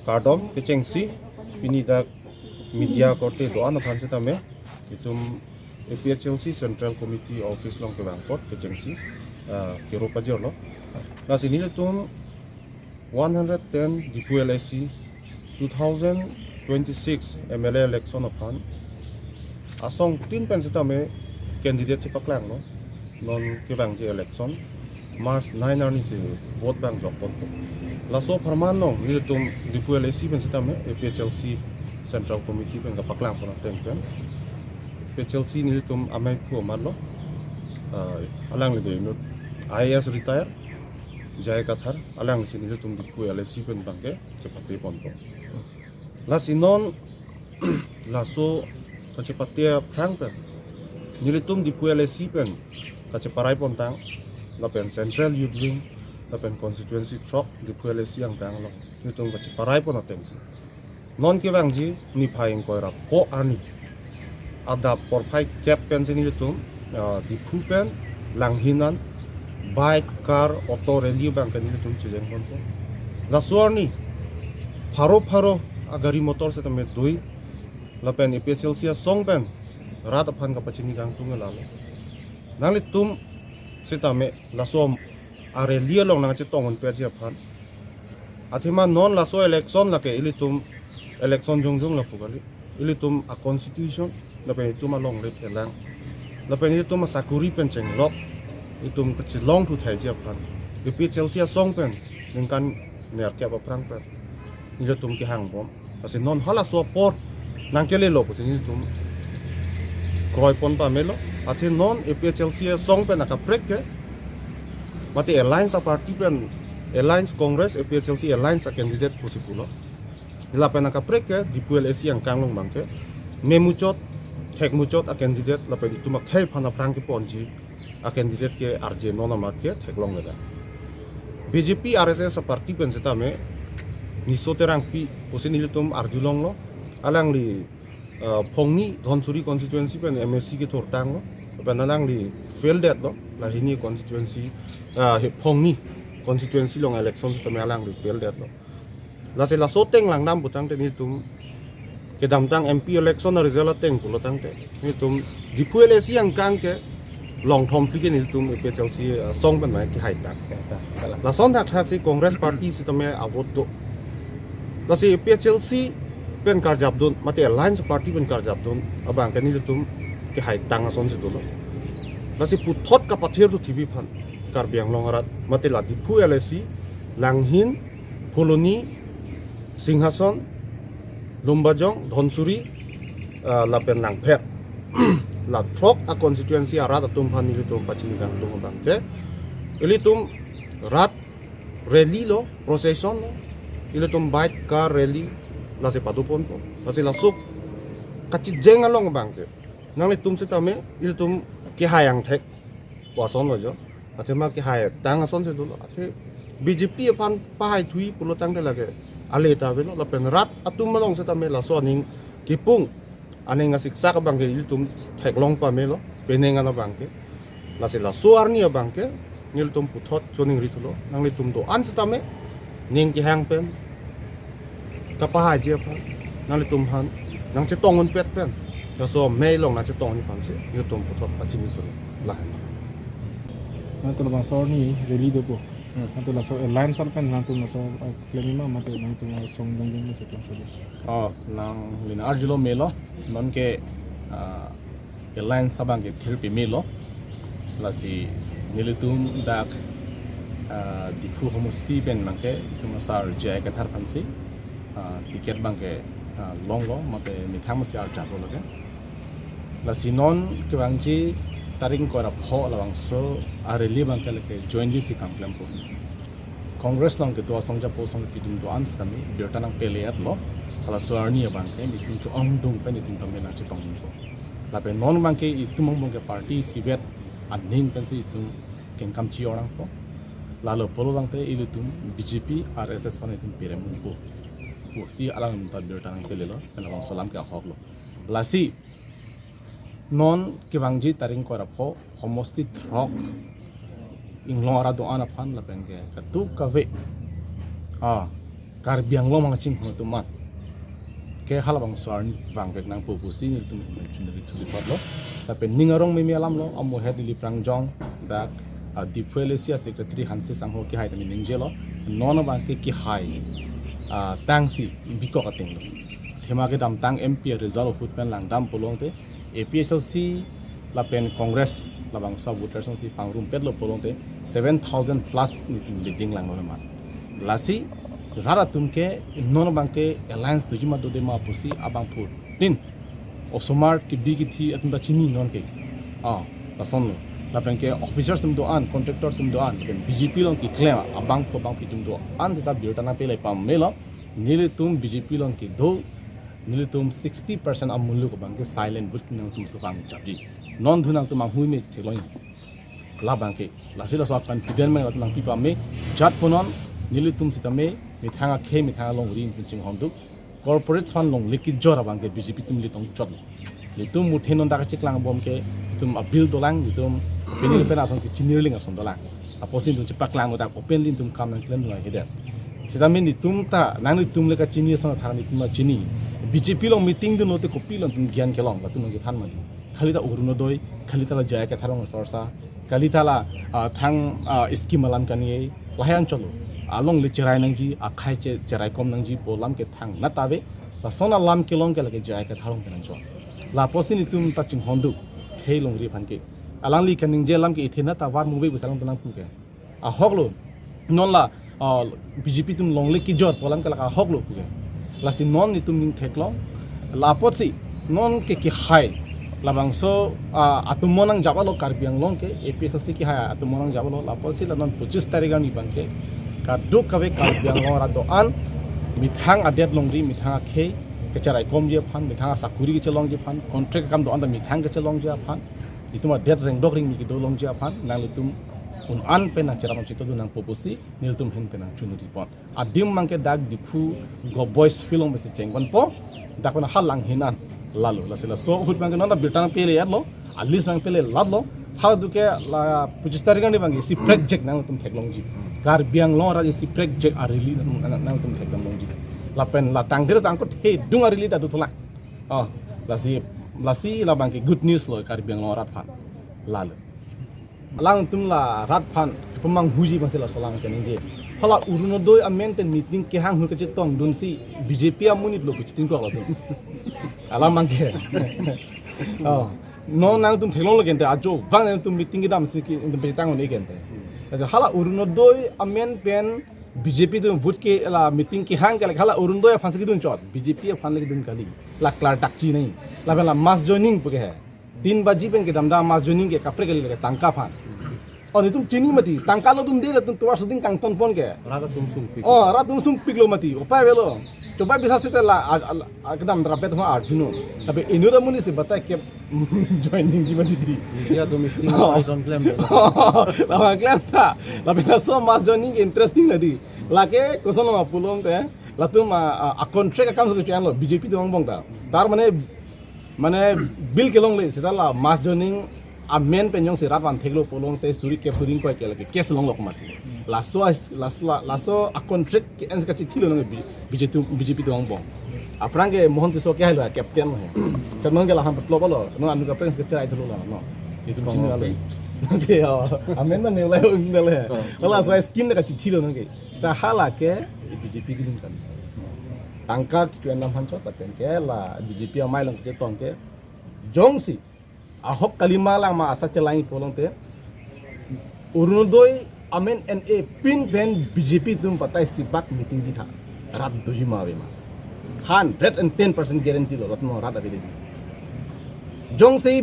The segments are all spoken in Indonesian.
kardom kecengsi pinida media korte doan aphan se tame itum APHLC Central Committee Office long ke bangkot kecengsi kiro pajor lo na sini itum 110 di LSC 2026 MLA election aphan asong tin pen se tame candidate tipaklang no non ke bang je election March 9 arni se vote bank doktor laso farman no ni tum di LSC pen se tame APHLC Central Committee pen kapaklang pon ten APHLC ni tum amai pu marlo alang le de no IAS retire jai kathar alang sini tum di LSC pen bangke cepati pon to lasinon laso kacepatia prang pen nilitum di LSC pen kaceparai pontang lapen Central Youth Wing lapen constituency truck di LSC yang tang lo nilitum kaceparai pon atengsi non ke bangji ni phaing koira ko ani ada por phai cap pen sini nilitum di pen langhinan bike car auto rally bang kan nilitum chileng pon lasuar ni pharo agari motor se tame doi lapen APHLC song pen rat aphan ka pachini gang tung lalo nangli tum sitame lasom are lia long nang che tongon pe je aphan athima non laso election la ke ilitum election jong la pugali ilitum a constitution lapen itum long le pelang lapen itum sakuri pen cheng lok itum ka long thu thai je aphan APHLC song pen ningkan ner ke ba prang pen ilitum ki hang bom asin non hala so por nangkele lo pusin tum kroi pon pa melo athe non APHLC song pe naka prek ke mati alliance party pen alliance congress APHLC alliance candidate posipulo la pe naka prek ke di LSC yang kanglong bangke memucot thek mucot a candidate la pe tuma khai phana prang ke ponji a candidate ke RJ nona makke theklong leda BJP RSS party pen setame nisoterang pi pusin ilitum arjulong lo alang li phongni dhonsuri constituency pen MSC ke thortang lo pen alang li failed that lo la hini constituency he phongni constituency long election se tame alang li failed that lo la se la soteng lang nam butang te ni tum ke damtang MP election na result teng pulo tang te ni tum dipu LSC yang kang ke long thom ti ke ni tum APHLC song pen mai ki hai tak la son that si congress party se tame avot do la se APHLC pen karjabdun mate alliance party pen karjabdun abang kan ni tum ke hai tang ason se dolo lasi puthot ka pather tu thibi phan karbiang longarat mate la dipu LSC langhin pholoni singhason lumbajong dhonsuri la pen langphet la throk a constituency arat atum phan ni tum pachini gang tum bang ke ilitum rat rally lo procession lo ilitum bike car rally lase padupon po lase lasuk kachi jeng along bangke nang le tum se tame il tum ki hayang thek wason lo jo athema ki hay tang ason se dulo athe BJP pan pai thui pulo tang de lage ale ta velo la pen rat atum malong se tame la soning ki pung aning asik sak bangke il tum thek long pa melo penenga na bangke lase la suar ni bangke nil tum puthot choning ritulo nang le tum do an se tame ning ki hang pen kapahai je pa nang tum han nang che tongon pet pen da so mei long na che tong ni pan se ni tum puthot pachini so la nanti lo bangsa ni rally do po nanti lo so line sal pen nanti lo so klemima mate nanti lo song dong dong se tong so nang lina arjulo melo non ke line sabang ke therapy melo lasi nilitum dak dipu homosti pen mangke tumasar jai ka thar pansi tiket bangke long mate mithang masi ar jabo lage la sinon ke bangji taring ko ra pho lawang so areli bangke leke jointly si kamplem ko congress long ke to songja po song pidim do amstami berta nang peleat lo ala suarni bangke miting to ong dung pen itum tambe na chitong ko la pe non bangke itumong bangke party sivet aning pen si itum ken kam chi orang ko lalu polo langte ilutum BJP RSS pan itum pirem ko si alang minta bertang pelelo penawang salam ke hok lo lasi non ke bangji taring ko rapho homosti throk inglora do ana phan la penge katu kave Karbiang lo mga ching tu mat ke halabang suar wang vek nang popusi ni tum chunri thuli patlo tapi ningarong mi alam lo amo head li prang jong dak di Policia Secretary Hansi Sangho ki hai tami ningjelo non bang ki hai tang si biko ka ting lo thema ke dam tang MP result of pen lang dam polong te APSLC la pen Congress la bang sa voters si pangrum pet lo polong te 7,000 plus ni leading lang lo man lasi rara tumke non bangke alliance tujima do de ma pusi abang pur tin osomar ki bigi thi atumda chini non ke la son la bangke officers tum do an contractor tum do an BJP long ki claim abang ko bang tum do an ta biota na pele pam melo nile tum BJP long ki do nile tum 60% amulu ko bangke silent but nang tum so bang chapi non dhunang tum hui me theloi la bangke la sila so confident me nang pipa me jat ponon nile tum sitame mithanga khe mithanga long rin pinching honduk corporate fan long leki jora bangke BJP tum li tong chot litum muthenon da chiklang bom ke tum abil dolang litum penil pena song ke chinirling ason dolang aposin tum chipaklang odak open lin tum kam nang klen doi hede sidamin ni tum ta nang tum leka chini song thang ni tum chini BJP long meeting dun ote kopi long tum gyan kelong ba tum ngi than madi khalita uruno doi khalita la jaya ke tharong sorsa kalita la thang scheme alam kani lahan cholo along le cerai nangji akhai cerai kom nangji polam ke thang na tabe la sona lam ke long ke lage jai ke thalong ke nangjo la posin tum ta ching hondu khei long ri phanke alang li kaning je lam ke ithena ta war movie bu salang tanang pu ke a hoklo non la BJP tum long le ki jor polam ke la hoklo pu ke la si non ni tum ning theklong la posi non ke ki hai la bangso atumonang jabalo karbiang long ke APSC ki hai atumonang jabalo la posi la non 25 tarigan ni bangke kaduk kawe karbiang long rado an mithang adet longri mithang khe kecarai kom je phan mithang sakuri ke chelong je phan contract kam do anda mithang ke chelong je phan ituma det reng dok ring ni do long je phan nang litum un an pe na cheram chito du nang popusi niltum hen pe nang chunu report adim mangke dag dipu go boys film be se chengwan po dakona halang hinan lalu lasela so hut bangke nanda bitang pele yadlo alis nang pele ladlo ha duke la pujistari ni bangi si project nang tum theklong ji gar biang long ra si project arili nang tum theklong long ji la pen la tangdir tang ko he dung arili ta du thola lasi la bangi good news lo gar biang long rat phan lalu lang tum la rat phan pemang huji masila solang kening je hala uruno doi amen pen meeting ke hang hu ke tong dun si BJP amunit lo bichitin ko la alam mangke no nang tum thelong gen te ajo bang nang tum meeting ki dam si ki tum betang on gen te aja hala uruno doi amen pen BJP tum vote ke la meeting ki hang ke hala urun doi phan si dun chot BJP phan le dun kali la klar takchi nahi la mass joining pu ke hai 3 baji pen ke damda mass joining ke kapre ke le tangka phan और तुम चीनी मती तंकालो तुम दे तुम तुम सुदिंग कांगटन फोन के rata tum sung pik रा तुम सुम पिकलो मती उपाय वेलो coba bisa sih ला एकदम drapet हो अर्जुनो tapi ini dah muni sih bata ke joining gimana di dia domestic horizon claim lama klaim ta tapi so mas joining interesting lagi lake kosan ma pulong te la tum a contract account ke channel BJP tu bang ta tar mane bill kelong le sita la mas joining a men penyong sirat wan theglo polong te suri capturing ko ke lake kes long lok mati laso a contract ke en ka chithilo nang BJP tu bang aprang ke mohon tiso ke halo captain he sabnon ke la ham plop lo no anu ka pres ke chai tholo la no itu chini la ke amen na ne la ngale la so skin ka chithilo nang ke ta hala ke BJP ki dun kan angka ki nam han chot ta pen ke la BJP amai long ke tong ke jongsi ahok kalima lang ma asa chelai polong te urunodoi amen NA pin pen BJP tum patai sibak meeting bi tha rat doji ma be ma 110% guarantee lo latno rat ade jong sei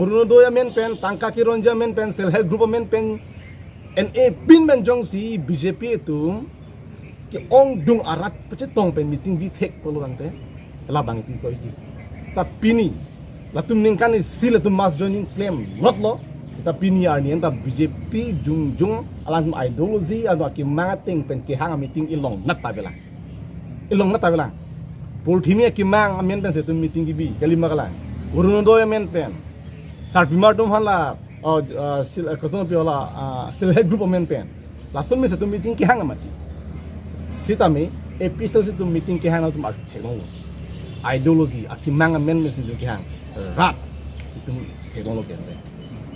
urunodoi amen pen tangka ki ronja men pen self help group amen pen NA pin men jong si BJP tum ke ong dung arat pache tong pen meeting bi thek polong te la bang tin ko ji ta pini latum ningkan sila tum mas joining claim lot lo sita pini arni enta BJP jung alang ideology ado ki mangating pen ki hang meeting ilong nat tabela pulthini ki mang amen pen se tum meeting ki bi kalima kala uruno do amen pen sarpimar tum hala sil kosono piola sil group amen pen laston me se tum meeting ki hang mati sita me episode itu meeting ke hang itu mak teknologi ideologi akimang amendment itu ke hang rat itu teknologi ande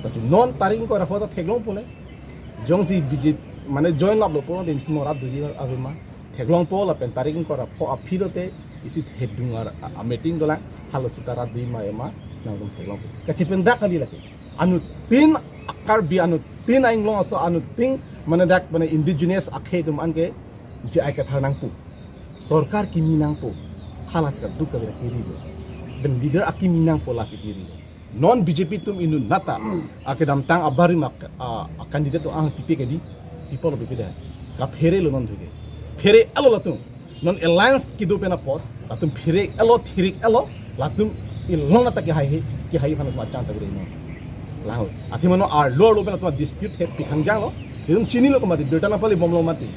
tapi non taring ko rafa teknologi pun jong si bijit mana join up lo pun din norat duji avema teknologi pun la pen taring ko rafa apirote isi hedungar a meeting dola halo sutara di ma ema nang teknologi kacipendak kali lagi anu tin akar bi anu tin aing long so anu ting mana dak mana indigenous akhe dum anke je ai ka tharnang pu sarkar ki minang pu halas ka duk ka kiri lo ben leader aki minang pu la kiri non BJP tum inu nata ake dam tang abari mak candidate ang pipi ke di people of pipi da ka phere lo non thuge phere alo latum non alliance ki do pena pot latum phere alo thirik alo latum ilong nata ki hai phana ma chance agre no lao athi mano ar lord lo pena to dispute he pikangjang lo idum chini lo ko mati data na pali bomlo mati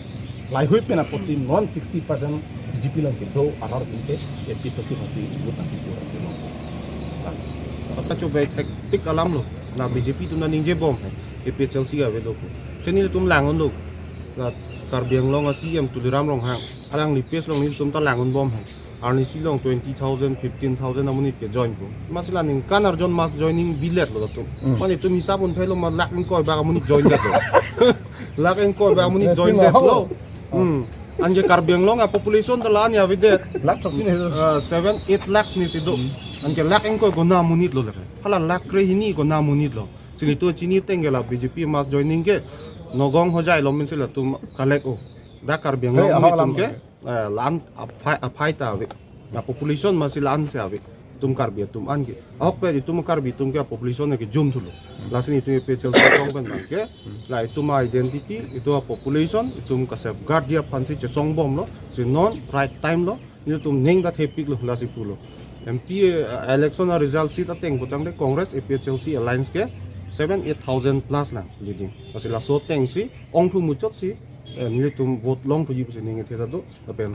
lai hui pena pochi non 60% BJP lang ke do arar tinte episode si buta ki do Kita coba taktik alam lo, na BJP tu na ninje bom, EP Chelsea ga velo ko. Cheni tum langon lo, na karbiang long asi am tu diram long hang, alang lipes long ni tum ta langon bom hang. Arni silong 20,000, 15,000 amuni ke join ko. Masila ning kan arjon mas joining bilet lo tu. Mani tum hisab un thelo ma lak ko ba amuni join dat lo. Lak ko ba amuni join dat lo. Anje karbiang long a population talan ya videt. lak chok sin 7-8 lakhs ni sido. Anke lak engko gona munit lo lek. Hala lak kre hini gona munit lo. Sini to chini tengela BJP mas joining ke nogong ho jai lo min sila tum kalek o. Da kar biang lo tum ke lan apai ta ave. Na population mas lan se ave. Tum kar bi tum an ke. Ok pe tum kar bi tum ke population ke jum thulo. La sini tu pe chel song ban ban ke. La itu ma identity itu population itu ka safeguard dia pansi che song bom lo. Si non right time lo. Ni tum neng da thepik lo la si pulo. MP election result si tateng butang de Congress APHLC alliance ke 7-8,000 plus lang leading. Kasi la so teng si ong thu muchot si ni tum vote long thu ji bu se ning the da do